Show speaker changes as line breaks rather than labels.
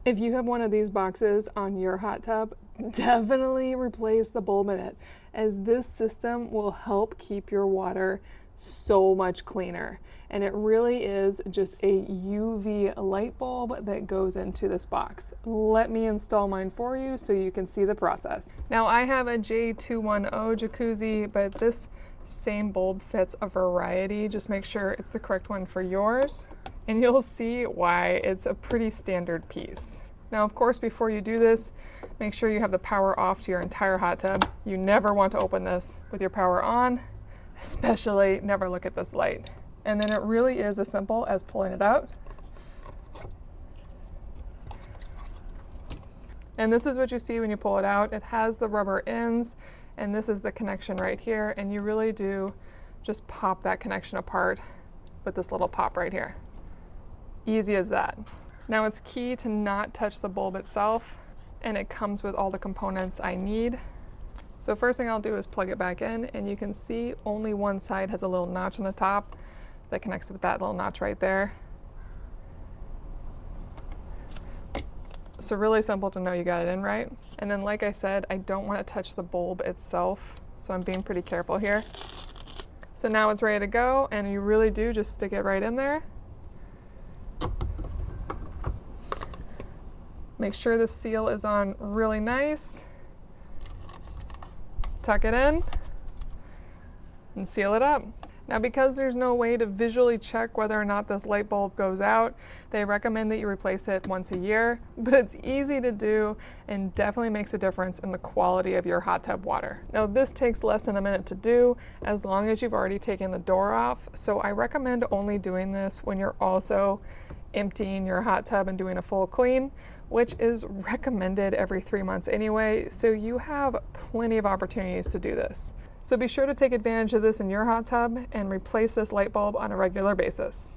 If you have one of these boxes on your hot tub, definitely replace the bulb in it, as this system will help keep your water so much cleaner. And it really is just a UV light bulb that goes into this box. Let me install mine for you so you can see the process. Now I have a J210 jacuzzi, but this same bulb fits a variety. Just make sure it's the correct one for yours, and you'll see why it's a pretty standard piece. Now, of course, before you do this, make sure you have the power off to your entire hot tub. You never want to open this with your power on, especially never look at this light. And then it really is as simple as pulling it out. And this is what you see when you pull it out. It has the rubber ends, and this is the connection right here. And you really do just pop that connection apart with this little pop right here. Easy as that. Now it's key to not touch the bulb itself, and it comes with all the components I need. So first thing I'll do is plug it back in, and you can see only one side has a little notch on the top that connects with that little notch right there. So really simple to know you got it in right. And then like I said, I don't want to touch the bulb itself, so I'm being pretty careful here. So now it's ready to go, and you really do just stick it right in there. Make sure the seal is on really nice. Tuck it in and seal it up. Now, because there's no way to visually check whether or not this light bulb goes out, they recommend that you replace it once a year, but it's easy to do and definitely makes a difference in the quality of your hot tub water. Now, this takes less than a minute to do as long as you've already taken the door off, so I recommend only doing this when you're also emptying your hot tub and doing a full clean, which is recommended every 3 months anyway, so you have plenty of opportunities to do this. So be sure to take advantage of this in your hot tub and replace this light bulb on a regular basis.